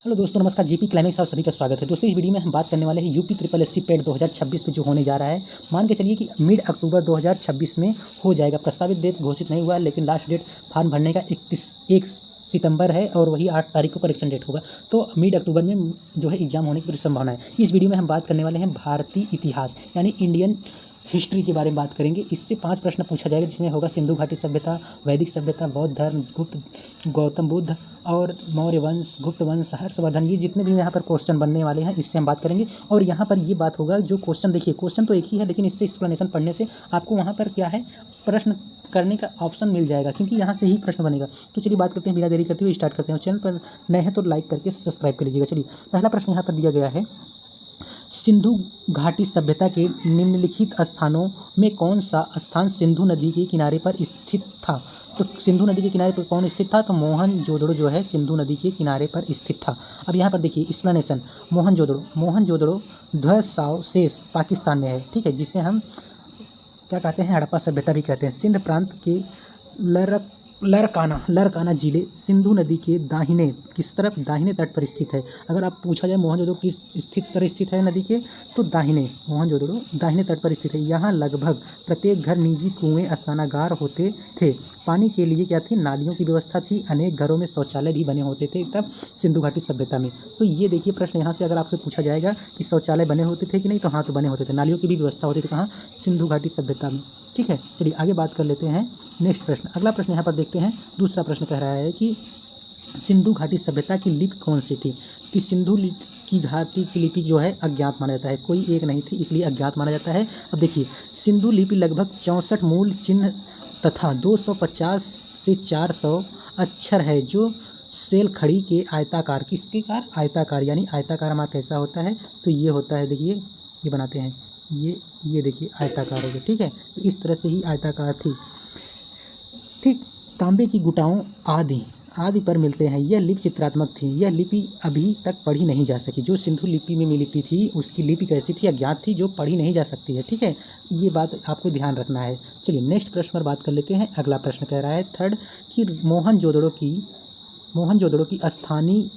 Hello दोस्तों, नमस्कार। GP climax और सभी का स्वागत है। दोस्तों, इस वीडियो में हम बात करने वाले हैं यूपी ट्रिपल एससी पेट 2026 में जो होने जा रहा है। मान के चलिए कि मिड अक्टूबर 2026 में हो जाएगा। प्रस्तावित डेट घोषित नहीं हुआ है, लेकिन लास्ट डेट फॉर्म भरने का 1 सितंबर है और वही 8 तारीख को करेक्शन डेट होगा। तो मिड अक्टूबर में जो है एग्जाम होने की पूरी संभावना है। इस वीडियो में हम बात करने वाले हैं भारतीय इतिहास यानी इंडियन हिस्ट्री के बारे में बात करेंगे। इससे 5 प्रश्न पूछा जाएगा, जिसमें होगा सिंधु घाटी सभ्यता, वैदिक सभ्यता, बौद्ध धर्म, गौतम बुद्ध और मौर्य वंश, गुप्त वंश, हर्षवर्धन। ये जितने भी यहाँ पर क्वेश्चन बनने वाले हैं इससे हम बात करेंगे। और यहाँ पर ये बात होगा, जो क्वेश्चन देखिए, क्वेश्चन तो एक ही है, लेकिन इससे एक्सप्लेनेशन पढ़ने से आपको वहाँ पर क्या है, प्रश्न करने का ऑप्शन मिल जाएगा, क्योंकि यहाँ से ही प्रश्न बनेगा। तो चलिए बात करते हैं, बिना देरी करते हुए स्टार्ट करते हैं। चैनल पर नए हैं तो लाइक करके सब्सक्राइब कर लीजिएगा। चलिए, पहला प्रश्न यहाँ पर दिया गया है, सिंधु घाटी सभ्यता के निम्नलिखित स्थानों में कौन सा स्थान सिंधु नदी के किनारे पर स्थित था? तो सिंधु नदी के किनारे पर कौन स्थित था? तो मोहनजोदड़ो जो है सिंधु नदी के किनारे पर स्थित था। अब यहाँ पर देखिए एक्सप्लेनेशन। मोहनजोदड़ो ध्वसावशेष पाकिस्तान में है, ठीक है, जिसे हम क्या कहते हैं, हड़प्पा सभ्यता भी कहते हैं। सिंध प्रांत के लरकाना जिले सिंधु नदी के दाहिने किस तरफ, दाहिने तट पर स्थित है। अगर आप पूछा जाए मोहनजोदड़ो किस स्थित है नदी के, तो दाहिने, मोहनजोदड़ो दाहिने तट पर स्थित है। यहाँ लगभग प्रत्येक घर निजी कुएं, स्नानागार होते थे। पानी के लिए क्या थी, नालियों की व्यवस्था थी। अनेक घरों में शौचालय भी बने होते थे तब सिंधु घाटी सभ्यता में। तो ये देखिए प्रश्न यहाँ से अगर आपसे पूछा जाएगा कि शौचालय बने होते थे कि नहीं, तो हाँ, तो बने होते थे। नालियों की भी व्यवस्था होती थी कहाँ, सिंधु घाटी सभ्यता में, ठीक है। चलिए आगे बात कर लेते हैं। नेक्स्ट प्रश्न, अगला प्रश्न यहाँ पर देखते हैं। दूसरा प्रश्न कह रहा है कि सिंधु घाटी सभ्यता की लिपि कौन सी थी? कि सिंधु की घाटी की लिपि जो है अज्ञात माना जाता है, कोई एक नहीं थी, इसलिए अज्ञात माना जाता है। अब देखिए, सिंधु लिपि लगभग 64 मूल चिन्ह तथा 250 से 400 अक्षर है, जो सेल खड़ी के आयताकार, किसके कार, आयताकार, यानी आयताकार हमारा कैसा होता है, तो ये होता है, देखिए ये बनाते हैं, ये देखिए आयताकार हो गया, ठीक है। तो इस तरह से ही आयताकार थी, ठीक। तांबे की गुटाओं आदि पर मिलते हैं। यह लिपि चित्रात्मक थी। यह लिपि अभी तक पढ़ी नहीं जा सकी। जो सिंधु लिपि में मिलती थी उसकी लिपि कैसी थी, अज्ञात थी, जो पढ़ी नहीं जा सकती है, ठीक है। ये बात आपको ध्यान रखना है। चलिए नेक्स्ट प्रश्न पर बात कर लेते हैं। अगला प्रश्न कह रहा है थर्ड, कि मोहनजोदड़ो की स्थानीय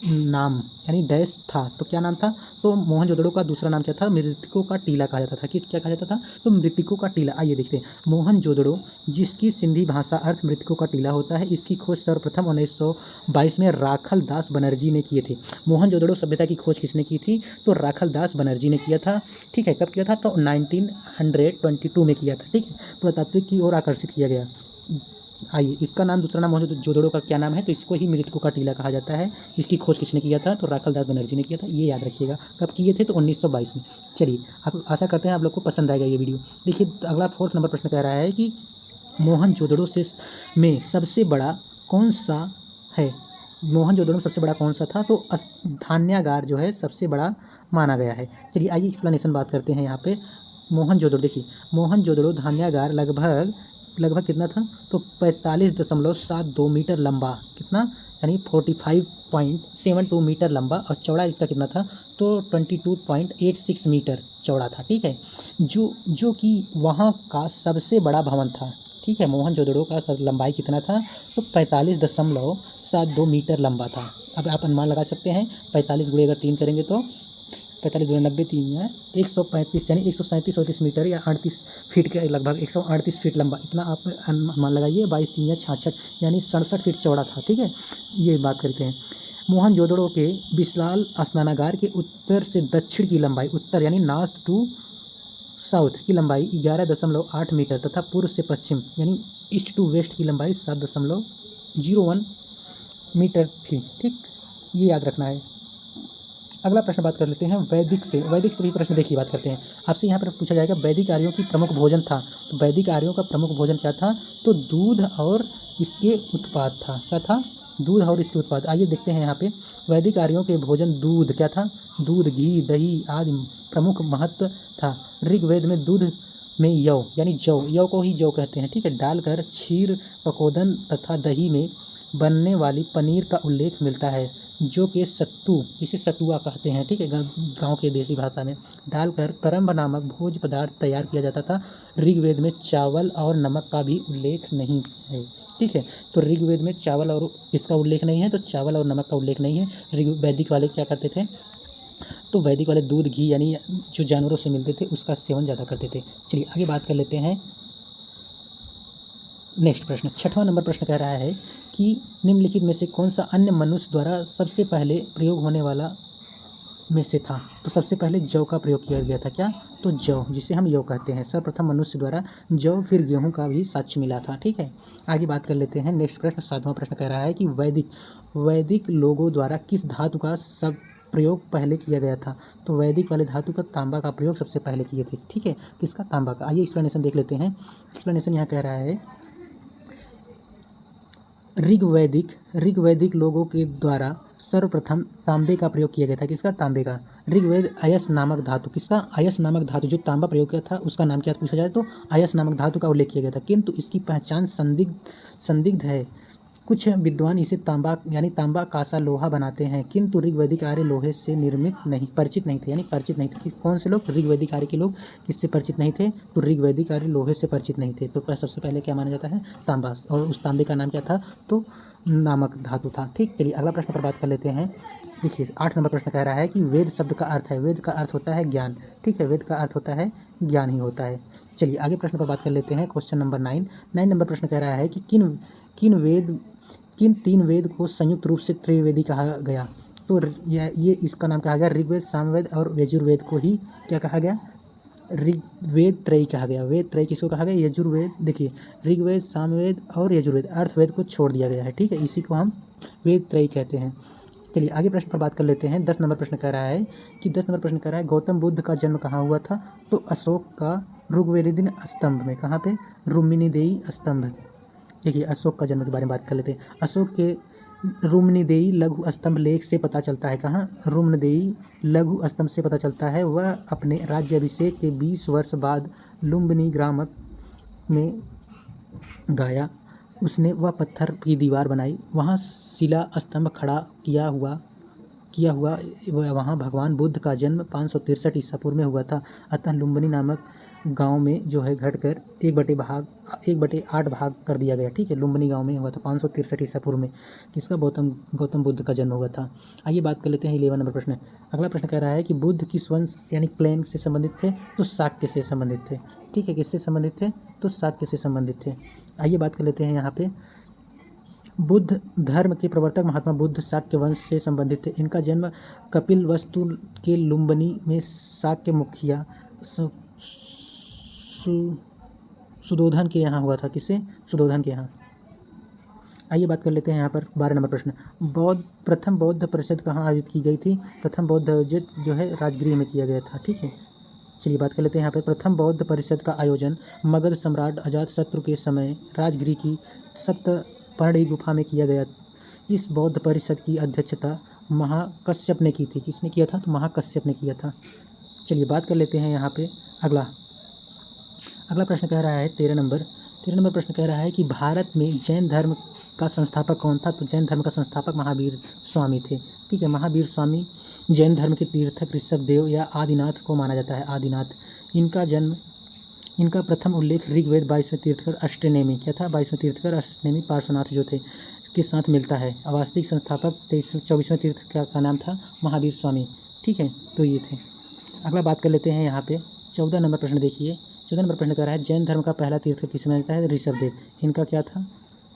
नाम यानी डैश था, तो क्या नाम था? तो मोहनजोदड़ो का दूसरा नाम क्या था? मृतकों का टीला कहा जाता था। क्या कहा जाता था? तो मृतकों का टीला। आइए देखते हैं। मोहनजोदड़ो, जिसकी सिंधी भाषा अर्थ मृतकों का टीला होता है, इसकी खोज सर्वप्रथम 1922 में राखल दास बनर्जी ने किए थे। मोहनजोदड़ो सभ्यता की खोज किसने की थी? तो राखल दास बनर्जी ने किया था, ठीक है। कब किया था? तो 1922 में किया था, ठीक है। पुरातात्विक की ओर आकर्षित किया गया। आइए, इसका नाम, दूसरा नाम मोहनजोदड़ो का क्या नाम है? तो इसको ही मृतकों का टीला कहा जाता है। इसकी खोज किसने किया था? तो राखल दास बनर्जी ने किया था। ये याद रखिएगा। कब किए थे? तो 1922 में। चलिए, आप आशा करते हैं आप लोग को पसंद आएगा ये वीडियो। देखिए अगला 4th नंबर प्रश्न कह रहा है कि मोहनजोदड़ो से में सबसे बड़ा कौन सा है? मोहनजोदड़ो में सबसे बड़ा कौन सा था? तो धान्यागार जो है सबसे बड़ा माना गया है। चलिए आइए एक्सप्लेनेशन बात करते हैं यहाँ पे। मोहनजोदड़ो, देखिए मोहनजोदड़ो धान्यागार लगभग कितना था? तो 45.72 मीटर लंबा, कितना, यानी 45.72 मीटर लंबा, और चौड़ा इसका कितना था? तो 22.86 मीटर चौड़ा था, ठीक है। जो कि वहाँ का सबसे बड़ा भवन था, ठीक है। मोहनजोदड़ो का सब लंबाई कितना था? तो 45.72 मीटर लंबा था। अब आप अनुमान लगा सकते हैं, 45 गुणे अगर 3 करेंगे तो 45 गुणे 90, 3 है 135, यानी 137 मीटर या 38 फीट के लगभग, 138 फीट लंबा, इतना आप अनुमान लगाइए। 22 3 या 66, यानी 67 फीट चौड़ा था, ठीक है। ये बात करते हैं। मोहनजोदड़ो के विशाल स्नानागार के उत्तर से दक्षिण की लंबाई, उत्तर यानी नॉर्थ टू साउथ की लंबाई 11.8 मीटर तथा पूर्व से पश्चिम यानी ईस्ट टू वेस्ट की लंबाई 7.01 मीटर थी, ठीक। ये याद रखना है। अगला प्रश्न बात कर लेते हैं वैदिक से भी प्रश्न देखिए बात करते हैं। आपसे यहाँ पर पूछा जाएगा वैदिक आर्यों की प्रमुख भोजन था। तो वैदिक आर्यों का प्रमुख भोजन क्या था? तो दूध और इसके उत्पाद था। क्या था? दूध और इसके उत्पाद। आइए देखते हैं यहाँ पे। वैदिक आर्यों के भोजन दूध, क्या था? दूध, घी, दही आदि प्रमुख महत्व था। ऋग्वेद में दूध में यव यानी जौ को ही जौ कहते हैं, ठीक है, डालकर क्षीर, पकोदन तथा दही में बनने वाली पनीर का उल्लेख मिलता है। जौ के सत्तू, इसे सतुआ कहते हैं, ठीक है, गाँव के देसी भाषा में, डालकर करम्ब नामक भोज्य पदार्थ तैयार किया जाता था। ऋग्वेद में चावल और नमक का भी उल्लेख नहीं है, ठीक है। तो ऋग्वेद में चावल और इसका उल्लेख नहीं है, तो चावल और नमक का उल्लेख नहीं है। वैदिक वाले क्या करते थे, तो वैदिक वाले दूध घी यानी जो जानवरों से मिलते थे उसका सेवन ज़्यादा करते थे। चलिए आगे बात कर लेते हैं। नेक्स्ट प्रश्न, 6वां नंबर प्रश्न कह रहा है कि निम्नलिखित में से कौन सा अन्य मनुष्य द्वारा सबसे पहले प्रयोग होने वाला में से था। तो सबसे पहले जौ का प्रयोग किया गया था। क्या, तो जौ, जिसे हम यौ कहते हैं, सर्वप्रथम मनुष्य द्वारा जौ फिर गेहूं का भी साक्ष्य मिला था, ठीक है। आगे बात कर लेते हैं। नेक्स्ट प्रश्न, 7वां प्रश्न कह रहा है कि वैदिक लोगों द्वारा किस धातु का सब प्रयोग पहले किया गया था। तो वैदिक वाले धातु का तांबा का प्रयोग सबसे पहले किए थे, ठीक है, किसका, तांबा का। आइए एक्सप्लेनेशन देख लेते हैं। एक्सप्लेनेशन यहाँ कह रहा है ऋग्वैदिक लोगों के द्वारा सर्वप्रथम तांबे का प्रयोग किया गया था। किसका, तांबे का। ऋग्वेद अयस नामक धातु, किसका, अयस नामक धातु, जो तांबा प्रयोग किया था उसका नाम क्या पूछा जाए तो अयस नामक धातु का उल्लेख किया गया था, किंतु इसकी पहचान संदिग्ध है। कुछ विद्वान इसे तांबा यानी तांबा कांसा लोहा बनाते हैं, किंतु ऋग्वैदिक आर्य लोहे से परिचित नहीं थे, यानी परिचित नहीं थे। कौन से लोग, ऋग्वैदिक आर्य के लोग किससे परिचित नहीं थे, तो ऋग्वैदिक आर्य लोहे से परिचित नहीं थे। तो सबसे पहले क्या माना जाता है, तांबा, और उस तांबे का नाम क्या था, तो नामक धातु था, ठीक। चलिए अगला प्रश्न पर बात कर लेते हैं। देखिए 8 नंबर प्रश्न कह रहा है कि वेद शब्द का अर्थ है, वेद का अर्थ होता है ज्ञान, ठीक है, वेद का अर्थ होता है ज्ञान ही होता है। चलिए आगे प्रश्न पर बात कर लेते हैं। क्वेश्चन नंबर 9 नंबर प्रश्न कह रहा है कि किन 3 वेद को संयुक्त रूप से त्रैवेदी कहा गया। तो ये इसका नाम कहा गया ऋग्वेद, सामवेद और यजुर्वेद को ही क्या कहा गया, ऋग्वेद त्रयी कहा गया। वेद त्रयी किसको कहा गया, यजुर्वेद। देखिए ऋग्वेद, सामवेद और यजुर्वेद, अर्थवेद को छोड़ दिया गया है, ठीक है, इसी को हम वेद त्रयी कहते हैं। चलिए आगे प्रश्न पर बात कर लेते हैं। 10 नंबर प्रश्न कह रहा है कि गौतम बुद्ध का जन्म कहाँ हुआ था। तो अशोक का ऋग्वेदीन स्तंभ में, कहाँ पे, रुम्निदेयी स्तंभ। देखिए अशोक का जन्म के बारे में बात कर लेते हैं। अशोक के रुम्निदेयी लघु स्तंभ लेख से पता चलता है, कहाँ, रुम्निदेयी लघु स्तंभ से पता चलता है। वह अपने राज्याभिषेक के 20 वर्ष बाद लुम्बिनी ग्राम में गाया। उसने वह पत्थर की दीवार बनाई, वहाँ शिला स्तंभ खड़ा किया हुआ वहाँ भगवान बुद्ध का जन्म 563 ईसा पूर्व में हुआ था। अतः लुम्बिनी नामक गांव में जो है घटकर 1/8 भाग कर दिया गया, ठीक है। लुम्बिनी गांव में हुआ था 563 ईसा पूर्व में, किसका, गौतम बुद्ध का जन्म हुआ था। आइए बात कर लेते हैं 11 नंबर प्रश्न। अगला प्रश्न कह रहा है कि बुद्ध किस वंश यानी क्लैन से संबंधित थे। तो शाक्य से संबंधित थे, ठीक है, किससे संबंधित थे, तो शाक्य से संबंधित थे। आइए बात कर लेते हैं यहाँ पे। बुद्ध धर्म के प्रवर्तक महात्मा बुद्ध शाक्य वंश से संबंधित थे। इनका जन्म कपिलवस्तु के लुम्बिनी में शाक्य मुखिया सुधोधन के यहाँ हुआ था। किससे, सुधोधन के यहाँ। आइए बात कर लेते हैं यहाँ पर 12 नंबर प्रश्न। प्रथम बौद्ध परिषद कहाँ आयोजित की गई थी। प्रथम बौद्ध आयोजित जो है राजगृह में किया गया था, ठीक है। चलिए बात कर लेते हैं यहाँ पर। प्रथम बौद्ध परिषद का आयोजन मगध सम्राट अजातशत्रु के समय राजगृह की सप्तपर्णी गुफा में किया गया। इस बौद्ध परिषद की अध्यक्षता महाकश्यप ने की थी। किसने किया था, तो महाकश्यप ने किया था। चलिए बात कर लेते हैं यहाँ पे अगला प्रश्न कह रहा है 13 नंबर प्रश्न कह रहा है कि भारत में जैन धर्म का संस्थापक कौन था। तो जैन धर्म का संस्थापक महावीर स्वामी थे, ठीक है। महावीर स्वामी जैन धर्म के तीर्थक ऋषभदेव या आदिनाथ को माना जाता है, आदिनाथ। इनका प्रथम उल्लेख ऋग्वेद 22वें तीर्थकर अष्टनेमी, क्या था, 22वें तीर्थकर अष्टनेमी पार्श्वनाथ जो थे के साथ मिलता है। वास्तविक संस्थापक 24वें तीर्थ का नाम था महावीर स्वामी, ठीक है। तो ये थे। अगला बात कर लेते हैं यहाँ पे 14 नंबर प्रश्न। देखिए 14 नंबर प्रश्न कर रहा है जैन धर्म का पहला तीर्थकर किसे माना जाता है, ऋषभदेव। इनका क्या था,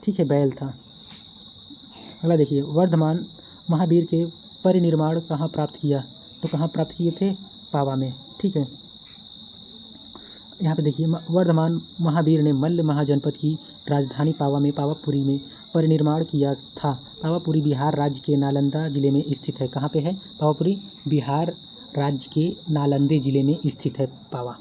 ठीक है, बैल था। अगला देखिए वर्धमान महावीर के परिनिर्माण कहाँ प्राप्त किया। तो कहाँ प्राप्त किए थे, पावा में, ठीक है। यहाँ पे देखिए वर्धमान महावीर ने मल्ल महाजनपद की राजधानी पावापुरी में परिनिर्माण किया था। पावापुरी बिहार राज्य के नालंदा जिले में स्थित है। कहाँ पे है, पावापुरी बिहार राज्य के नालंदे जिले में स्थित है पावा,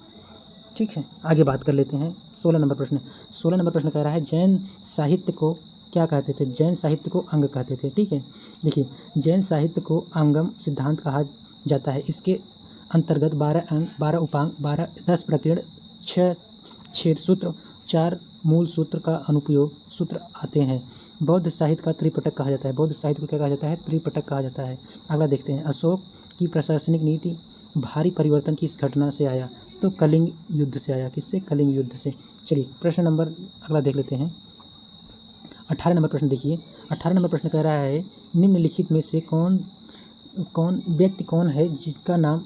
ठीक है। आगे बात कर लेते हैं 16 नंबर प्रश्न। 16 नंबर प्रश्न कह रहा है जैन साहित्य को क्या कहते थे। जैन साहित्य को अंग कहते थे, ठीक है। देखिए जैन साहित्य को अंगम सिद्धांत कहा जाता है। इसके अंतर्गत 12 अंग, 12 उपांग, 10 प्रकीर्ण, 6 छेद सूत्र, 4 मूल सूत्र का अनुपयोग सूत्र आते हैं। बौद्ध साहित्य का त्रिपिटक कहा जाता है। बौद्ध साहित्य को क्या कहा जाता है? त्रिपिटक कहा जाता है। अगला देखते हैं, अशोक की प्रशासनिक नीति भारी परिवर्तन किस घटना से आया? तो कलिंग युद्ध से आया। किससे? कलिंग युद्ध से। चलिए प्रश्न नंबर अगला देख लेते हैं। 18 नंबर प्रश्न देखिए। 18 नंबर प्रश्न कह रहा है, निम्नलिखित में से व्यक्ति कौन है जिसका नाम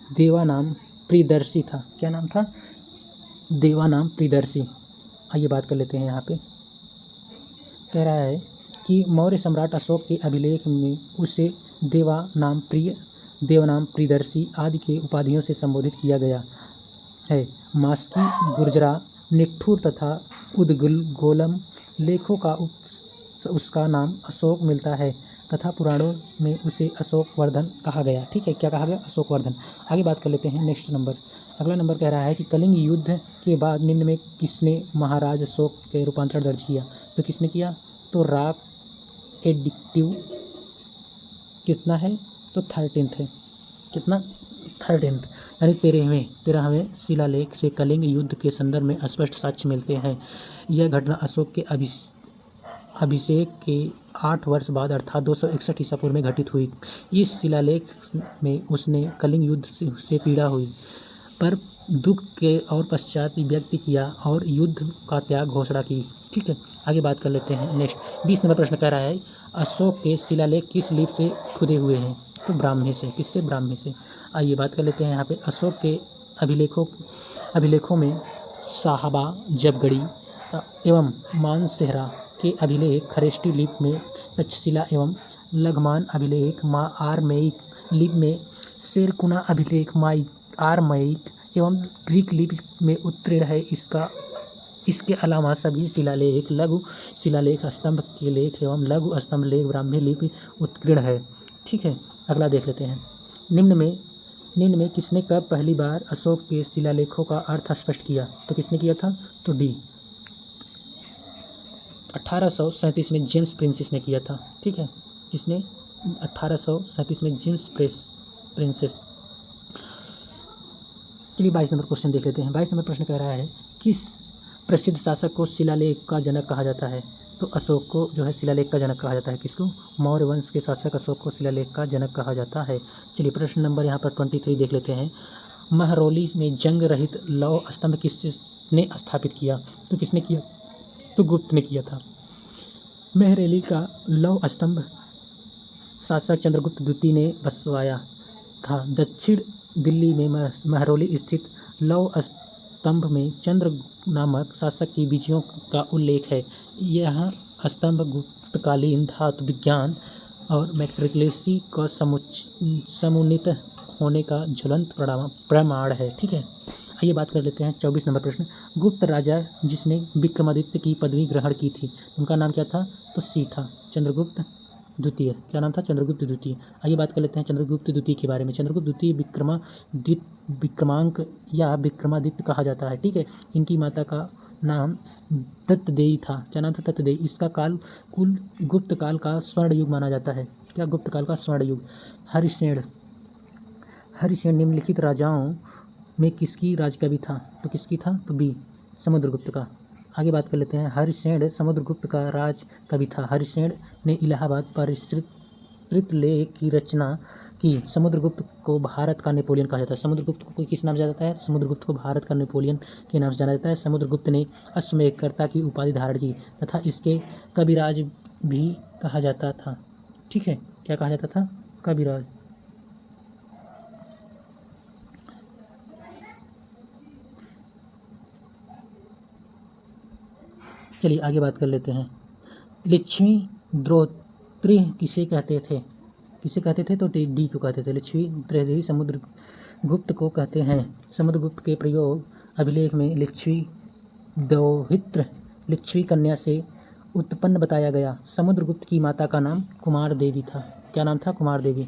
देवानाम प्रियदर्शी था? क्या नाम था? देवानाम प्रियदर्शी। आइए बात कर लेते हैं। यहाँ पे कह रहा है कि मौर्य सम्राट अशोक के अभिलेख में उसे देवानाम प्रियदर्शी आदि के उपाधियों से संबोधित किया गया है। मास्की, गुर्जरा, निठुर तथा उद्गोलम लेखों का उसका नाम अशोक मिलता है तथा पुराणों में उसे अशोक वर्धन कहा गया। ठीक है, क्या कहा गया? अशोक वर्धन। आगे बात कर लेते हैं। नेक्स्ट नंबर, अगला नंबर कह रहा है कि कलिंग युद्ध के बाद निम्न में किसने महाराज अशोक के रूपांतरण दर्ज किया? तो किसने किया? तो राक एडिक्टिव कितना है? तो 13th है। कितना? 13th, यानी 13वें शिलालेख से कलिंग युद्ध के संदर्भ में स्पष्ट साक्ष्य मिलते हैं। यह घटना अशोक के अभिषेक के 8 वर्ष बाद अर्थात 261 ईसा पूर्व में घटित हुई। इस शिलालेख में उसने कलिंग युद्ध से पीड़ा हुई पर दुख के और पश्चात व्यक्त किया और युद्ध का त्याग घोषणा की। ठीक है, आगे बात कर लेते हैं। नेक्स्ट 20 नंबर प्रश्न कह रहा है, अशोक के शिलालेख किस लिपि से खुदे हुए हैं? तो ब्राह्मी से। किससे? ब्राह्मी से। आइए बात कर लेते हैं। यहाँ पे अशोक के अभिलेखों में साहबा जबगढ़ी एवं मानसेहरा के अभिलेख खरेष्टी लिपि में, तक्षशिला एवं लघमान अभिलेख आरमेइक लिपि में, शेरकुना अभिलेख आरमेइक एवं ग्रीक लिपि में उत्तीर्ण है। इसके अलावा सभी शिलालेख, लघु शिलालेख, स्तंभ के लेख एवं लघु स्तंभ लेख ब्राह्मी लिपि उत्कीर्ण है। ठीक है, अगला देख लेते हैं। निम्न में किसने कब पहली बार अशोक के शिलालेखों का अर्थ स्पष्ट किया? तो किसने किया था? तो डी 1837 में जेम्स प्रिंसेस ने किया था। ठीक है, किसने? 1837 में जेम्स प्रिंसेस। चलिए 22 नंबर क्वेश्चन देख लेते हैं। 22 नंबर प्रश्न कह रहा है, किस प्रसिद्ध शासक को शिलालेख का जनक कहा जाता है? तो अशोक को जो है शिलालेख का जनक कहा जाता है। किसको? मौर्य वंश के शासक अशोक को शिलालेख का जनक कहा जाता है। चलिए प्रश्न नंबर यहाँ पर 23 देख लेते हैं। महरौली में जंग रहित लौह स्तंभ किसने स्थापित किया? तो किसने किया? तो गुप्त ने किया था। महरौली का लौह स्तंभ शासक चंद्रगुप्त द्वितीय ने बसवाया था। दक्षिण दिल्ली में महरौली स्थित लौह स्तंभ में चंद्रगुप्त नामक शासक की विजयों का उल्लेख है। यह स्तंभ गुप्तकालीन धातु विज्ञान और मैट्रिकुलेसी का समुन्नत होने का ज्वलंत प्रमाण है। ठीक है, आइए बात कर लेते हैं। 24 नंबर प्रश्न, गुप्त राजा जिसने विक्रमादित्य की पदवी ग्रहण की थी, उनका नाम क्या था? तो सी था चंद्रगुप्त द्वितीय। क्या नाम था? चंद्रगुप्त द्वितीय। आइए बात कर लेते हैं चंद्रगुप्त द्वितीय के बारे में। चंद्रगुप्त द्वितीय विक्रमांक या विक्रमादित्य कहा जाता है। ठीक है, इनकी माता का नाम दत्तदेयी था। क्या नाम था? दत्तदेयी। इसका काल कुल गुप्त काल का स्वर्ण युग माना जाता है। क्या? गुप्त काल का स्वर्ण युग। हरिसेन निम्नलिखित राजाओं में किसकी राजकवि था? तो किसकी था? तो बी समुद्रगुप्त का। आगे बात कर लेते हैं। हरिसेन समुद्रगुप्त का राज कवि था। हरिसेन ने इलाहाबाद परिष्कृत लेख की रचना की। समुद्रगुप्त को भारत का नेपोलियन कहा जाता है। समुद्रगुप्त को किस नाम से जाना जाता है? समुद्रगुप्त को भारत का नेपोलियन के नाम से जाना जाता है। समुद्रगुप्त ने अश्वमेधकर्ता की उपाधि धारण की तथा इसके कविराज भी कहा जाता था। ठीक है, क्या कहा जाता था? कविराज। चलिए आगे बात कर लेते हैं। लक्ष्मी द्रोत्री किसे कहते थे? किसे कहते थे? तो डी को कहते थे। लक्ष्मी द्रोत्री समुद्रगुप्त को कहते हैं। समुद्रगुप्त के प्रयोग अभिलेख में लक्ष्मी दौहित्र लक्ष्मी कन्या से उत्पन्न बताया गया। समुद्रगुप्त की माता का नाम कुमार देवी था। क्या नाम था? कुमार देवी।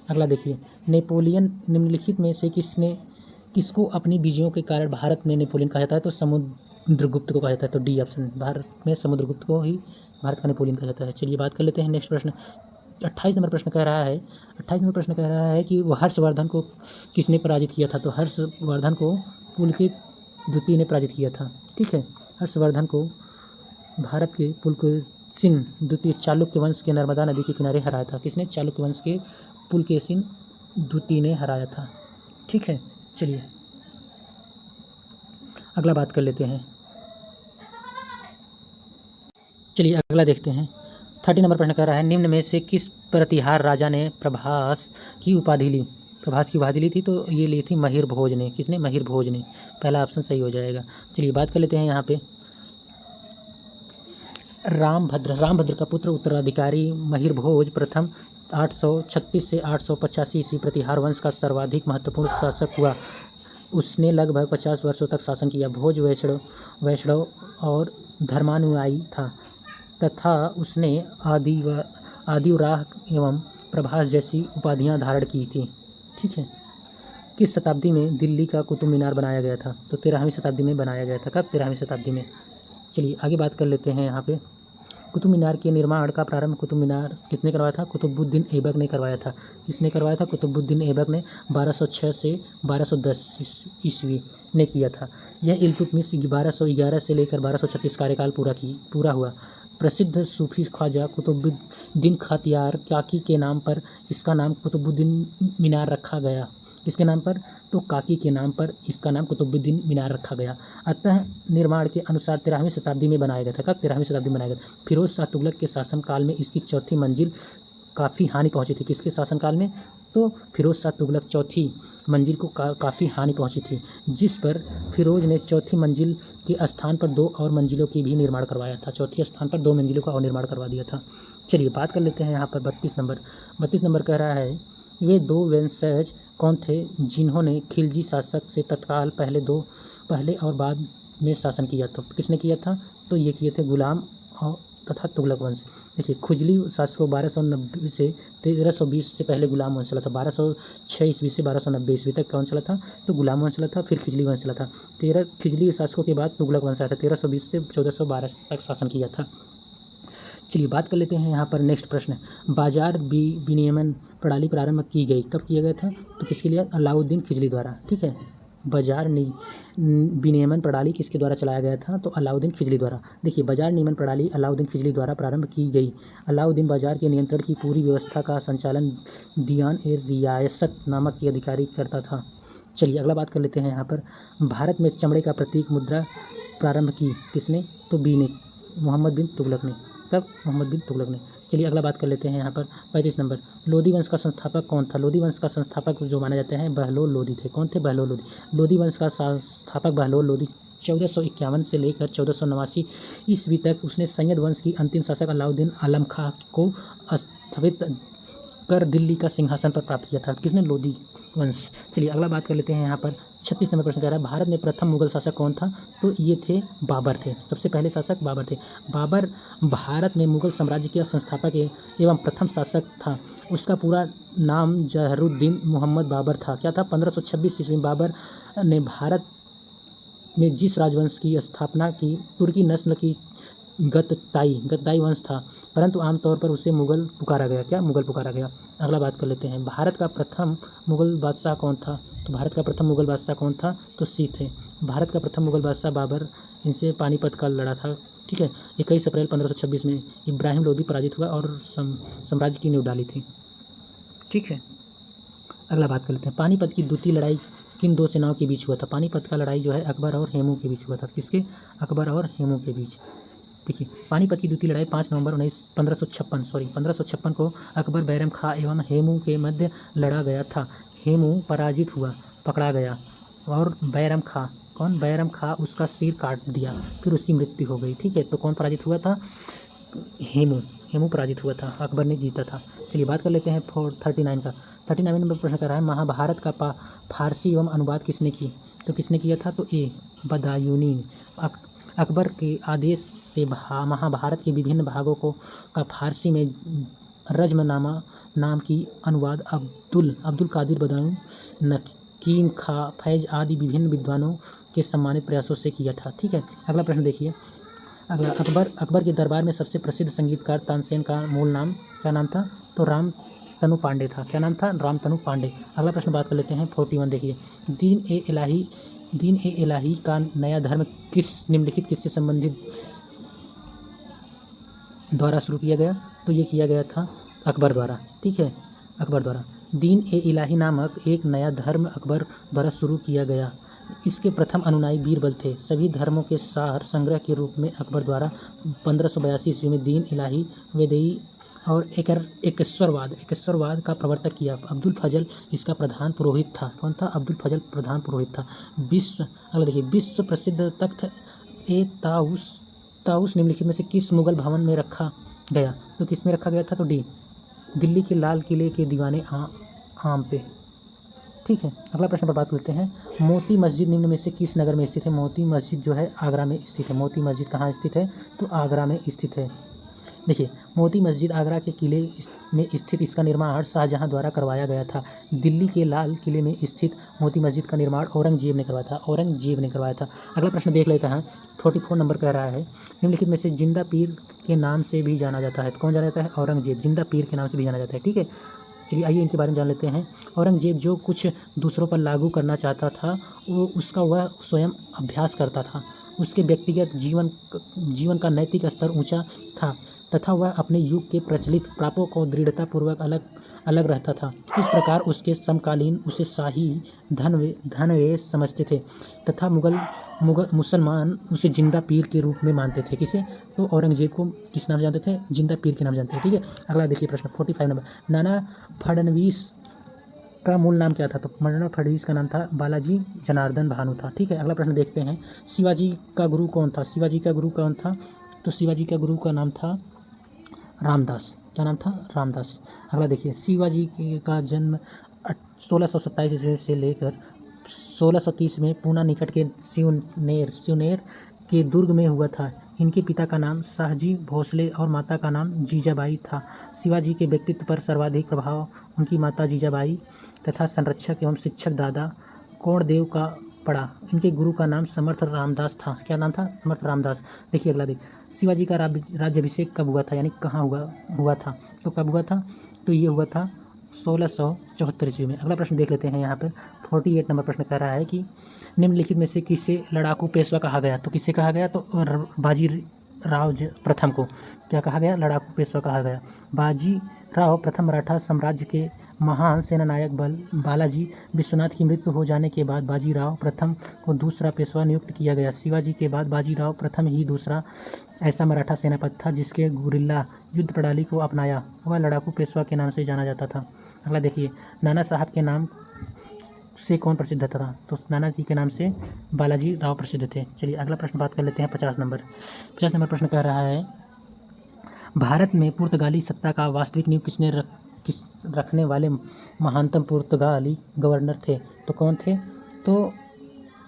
अगला देखिए, नेपोलियन निम्नलिखित में से किसको अपनी विजयों के कारण भारत में नेपोलियन कहा जाता है? तो समुद्रगुप्त को कहा जाता है। तो डी ऑप्शन, भारत में समुद्रगुप्त को ही भारत का नेपोलियन कहा जाता है। चलिए बात कर लेते हैं नेक्स्ट प्रश्न। 28 नंबर प्रश्न कह रहा है। 28 नंबर प्रश्न कह रहा है कि वह हर्षवर्धन को किसने पराजित किया था? तो हर्षवर्धन को पुलकित द्वितीय ने पराजित किया था। ठीक है, हर्षवर्धन को भारत के पुलकित सिन द्वितीय चालुक्य वंश के नर्मदा नदी के किनारे हराया था। किसने? चालुक्य वंश के पुलकेशिन द्वितीय ने हराया था। ठीक है, चलिए अगला बात कर लेते हैं। चलिए अगला देखते हैं। 30 नंबर प्रश्न कह रहा है, निम्न में से किस प्रतिहार राजा ने प्रभास की उपाधि ली? प्रभास की उपाधि ली थी तो ये ली थी महिर भोज ने। किसने? महिर भोज ने। पहला ऑप्शन सही हो जाएगा। चलिए बात कर लेते हैं यहाँ पे रामभद्र का पुत्र उत्तराधिकारी महिर भोज प्रथम 836 से 885 ईस्वी प्रतिहार वंश का सर्वाधिक महत्वपूर्ण शासक हुआ। उसने लगभग 50 वर्षों तक शासन किया। भोज वैष्णव और धर्मानुयायी था तथा उसने आदिवराह एवं प्रभास जैसी उपाधियां धारण की थी। ठीक है। किस शताब्दी में दिल्ली का कुतुब मीनार बनाया गया था? तो 13वीं शताब्दी में बनाया गया था। कब? 13वीं शताब्दी में। चलिए आगे बात कर लेते हैं। यहाँ पे कुतुब मीनार के निर्माण का प्रारंभ कुतुब मीनार किसने करवाया था? कुतुबुद्दीन ऐबक ने करवाया था। किसने करवाया था? कुतुबुद्दीन ऐबक ने 1206 से 1210 ईस्वी ने किया था। यह इल्तुतमिश 1211 से लेकर 1236 कार्यकाल पूरा हुआ। प्रसिद्ध सूफी ख्वाजा कुतुबुद्दीन खतियार काकी के नाम पर इसका नाम कुतुबुद्दीन मीनार रखा गया। किसके नाम पर? तो काकी के नाम पर इसका नाम कुतुबुद्दीन मीनार रखा गया। अतः निर्माण के अनुसार 13वीं शताब्दी में बनाया गया था। कब? 13वीं शताब्दी में बनाया गया। फिरोज शाह तुगलक के शासनकाल में इसकी चौथी मंजिल काफ़ी हानि पहुंची थी। किसके शासनकाल में? तो फिरोज शाह तुगलक चौथी मंजिल को काफ़ी हानि पहुंची थी, जिस पर फिरोज ने चौथी मंजिल के स्थान पर 2 और मंजिलों की भी निर्माण करवाया था। चौथी स्थान पर 2 मंजिलों का और निर्माण करवा दिया था। चलिए बात कर लेते हैं यहाँ पर 32 नंबर कह रहा है, वे 2 वंशज कौन थे जिन्होंने खिलजी शासक से तत्काल पहले और बाद में शासन किया था? किसने किया था? तो ये किए थे गुलाम और तथा तुगलक वंश। देखिए खुजली शासकों 1290 से 1320 से पहले गुलाम वंश चला था। 1206 ईस्वी से 1290 ईस्वी तक कौन चला था? तो गुलाम वंश चला था। फिर खिजली वंश चला था। 13 खिजली शासकों के बाद तुगलक वंश आया था। 1320 से 1412 तक शासन किया था। चलिए बात कर लेते हैं यहाँ पर नेक्स्ट प्रश्न। बाजार विनियमन प्रणाली प्रारंभ की गई। कब किया गया था? तो किसके लिए? अलाउद्दीन खिजली द्वारा। ठीक है। बाजार विनियमन प्रणाली किसके द्वारा चलाया गया था? तो अलाउद्दीन खिजली द्वारा। देखिए बाजार नियमन प्रणाली अलाउद्दीन खिजली द्वारा प्रारंभ की गई। अलाउद्दीन बाजार के नियंत्रण की पूरी व्यवस्था का संचालन दियान ए रियासत नामक के अधिकारी करता था। चलिए अगला बात कर लेते हैं यहाँ पर। भारत में चमड़े का प्रतीक मुद्रा प्रारंभ की किसने? तो मोहम्मद बिन तुगलक ने। कब? मोहम्मद बिन तुगलक ने। चलिए अगला बात कर लेते हैं यहाँ पर 35 नंबर। लोधी वंश का संस्थापक कौन था? लोधी वंश का संस्थापक जो माने जाते हैं बहलोल लोधी थे। कौन थे? बहलोल लोधी। लोधी वंश का संस्थापक बहलोल लोधी 1451 से लेकर 1489 ईस्वी तक उसने सैयद वंश की अंतिम शासक अलाउद्दीन आलम खां को स्थापित कर दिल्ली का सिंहासन पर प्राप्त किया था। किसने? लोधी वंश। चलिए अगला बात कर लेते हैं यहाँ पर 36 नंबर प्रश्न कह रहा है, भारत में प्रथम मुगल शासक कौन था? तो ये थे बाबर थे। सबसे पहले शासक बाबर थे। बाबर भारत में मुगल साम्राज्य के संस्थापक एवं प्रथम शासक था। उसका पूरा नाम जहरुद्दीन मोहम्मद बाबर था। क्या था? 1526 ईस्वी में बाबर ने भारत में जिस राजवंश की स्थापना की तुर्की नस्ल की गतताई वंश था, परंतु आमतौर पर उसे मुगल पुकारा गया। क्या? मुगल पुकारा गया। अगला बात कर लेते हैं। भारत का प्रथम मुगल बादशाह कौन था? तो भारत का प्रथम मुगल बादशाह कौन था? तो सी थे। भारत का प्रथम मुगल बादशाह बाबर, इनसे पानीपत का लड़ा था। ठीक है। 21 अप्रैल 1526 में इब्राहिम लोदी पराजित हुआ और साम्राज्य की नींव डाली थी। ठीक है। अगला बात कर लेते हैं। पानीपत की द्वितीय लड़ाई किन 2 सेनाओं के बीच हुआ था? पानीपत का लड़ाई जो है अकबर और हेमू के बीच हुआ था। किसके? अकबर और हेमू के बीच। देखिए पानीपत की द्वितीय लड़ाई 5 नवंबर 1556 को अकबर, बैरम खां एवं हेमू के मध्य लड़ा गया था। हेमू पराजित हुआ, पकड़ा गया और बैरम खां उसका सिर काट दिया, फिर उसकी मृत्यु हो गई। ठीक है। तो कौन पराजित हुआ था? हेमू पराजित हुआ था, अकबर ने जीता था। चलिए बात कर लेते हैं 39 नंबर प्रश्न कर रहा है, महाभारत का फारसी एवं अनुवाद किसने की? तो किसने किया था? तो ए बदायूनी। अकबर के आदेश से महाभारत के विभिन्न भागों का फारसी में रज्मनामा नाम की अनुवाद अब्दुल कादिर बदायूं, नकीम खां, फैज आदि विभिन्न विद्वानों के सम्मानित प्रयासों से किया था। ठीक है। अगला प्रश्न देखिए। अगला अकबर के दरबार में सबसे प्रसिद्ध संगीतकार तानसेन का मूल नाम क्या नाम था? तो रामतनु पांडे था। क्या नाम था? रामतनु पांडे। अगला प्रश्न बात कर लेते हैं 41। देखिए दीन ए इलाही का नया धर्म निम्नलिखित किससे संबंधित द्वारा शुरू किया गया? तो ये किया गया था अकबर द्वारा, ठीक है, अकबर द्वारा। दीन ए इलाही नामक एक नया धर्म अकबर द्वारा शुरू किया गया। इसके प्रथम अनुयायी बीरबल थे। सभी धर्मों के सार संग्रह के रूप में अकबर द्वारा 1582 ईस्वी में दीन इलाही वेदेई और एकेश्वरवाद का प्रवर्तक किया। अब्दुल फजल इसका प्रधान पुरोहित था। कौन था? अब्दुल फजल प्रधान पुरोहित था। अगला देखिए, विश्व प्रसिद्ध तख्त ए ताउस निम्नलिखित में से किस मुगल भवन में रखा गया? तो किस में रखा गया था? तो डी, दिल्ली के लाल किले के दीवाने आम पे, ठीक है। अगला प्रश्न पर बात करते हैं। मोती मस्जिद निम्न में से किस नगर में स्थित है? मोती मस्जिद जो है आगरा में स्थित है। मोती मस्जिद कहाँ स्थित है? तो आगरा में स्थित है। देखिए, मोती मस्जिद आगरा के किले में स्थित, इसका निर्माण शाहजहां द्वारा करवाया गया था। दिल्ली के लाल किले में स्थित मोती मस्जिद का निर्माण औरंगजेब ने करवाया था। अगला प्रश्न देख लेते हैं। 44 नंबर कह रहा है, निम्नलिखित में से जिंदा पीर के नाम से भी जाना जाता है। कौन जाना जाता है? औरंगजेब जिंदा पीर के नाम से भी जाना जाता है, ठीक है। चलिए आइए इनके बारे में जान लेते हैं। औरंगजेब जो कुछ दूसरों पर लागू करना चाहता था उसका वह स्वयं अभ्यास करता था। उसके व्यक्तिगत जीवन का नैतिक स्तर ऊंचा था तथा वह अपने युग के प्रचलित प्रापों को दृढ़तापूर्वक अलग रहता था। इस प्रकार उसके समकालीन उसे शाही धनवेश समझते थे तथा मुसलमान उसे जिंदा पीर के रूप में मानते थे। किसे? तो औरंगजेब को किस नाम जानते थे? जिंदा पीर के नाम जानते थे, ठीक है। अगला देखिए प्रश्न 45 नंबर। नाना फडणवीस का मूल नाम क्या था? तो नाना फडणवीस का नाम था बालाजी जनार्दन भानु था, ठीक है। अगला प्रश्न देखते हैं। शिवाजी का गुरु कौन था? शिवाजी का गुरु कौन था? तो शिवाजी का गुरु का नाम था रामदास। क्या नाम था? रामदास। अगला देखिए, शिवाजी का जन्म 1627 ईस्वी से लेकर 1630 में पूना निकट के शिवनेर के दुर्ग में हुआ था। इनके पिता का नाम शाहजी भोसले और माता का नाम जीजाबाई था। शिवाजी के व्यक्तित्व पर सर्वाधिक प्रभाव उनकी माता जीजाबाई तथा संरक्षक एवं शिक्षक दादा कोणदेव का पड़ा। इनके गुरु का नाम समर्थ रामदास था। क्या नाम था? समर्थ रामदास। देखिए अगला शिवाजी का राज्याभिषेक कब हुआ था, यानी कहाँ हुआ था? तो कब हुआ था? तो ये हुआ था 1674 ईस्वी में। अगला प्रश्न देख लेते हैं। यहाँ पर 48 नंबर प्रश्न कह रहा है कि निम्नलिखित में से किसे लड़ाकू पेशवा कहा गया? तो किसे कहा गया? तो बाजी राव प्रथम को क्या कहा गया? लड़ाकू पेशवा कहा गया। बाजी राव प्रथम मराठा साम्राज्य के महान सेनानायक बालाजी विश्वनाथ की मृत्यु हो जाने के बाद बाजीराव प्रथम को दूसरा पेशवा नियुक्त किया गया। शिवाजी के बाद बाजीराव प्रथम ही दूसरा ऐसा मराठा सेनापति था जिसके गुरिल्ला युद्ध प्रणाली को अपनाया। वह लड़ाकू पेशवा के नाम से जाना जाता था। अगला देखिए, नाना साहब के नाम से कौन प्रसिद्ध था? तो नाना जी के नाम से बालाजी राव प्रसिद्ध थे। चलिए अगला प्रश्न बात कर लेते हैं। 50 नंबर प्रश्न कह रहा है, भारत में पुर्तगाली सत्ता का वास्तविक नींव रखने वाले महानतम पुर्तगाली गवर्नर थे? तो कौन थे? तो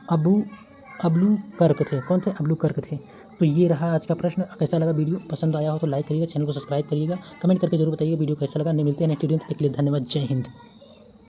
अब्लुकर्क थे। कौन थे? अब्लुकर्क थे। तो ये रहा आज का प्रश्न। कैसा लगा वीडियो? पसंद आया हो तो लाइक करिएगा, चैनल को सब्सक्राइब करिएगा, कमेंट करके जरूर बताइएगा वीडियो कैसा लगा। नहीं मिलते हैं नेक्स्ट वीडियो में, तब तक के लिए धन्यवाद। जय हिंद।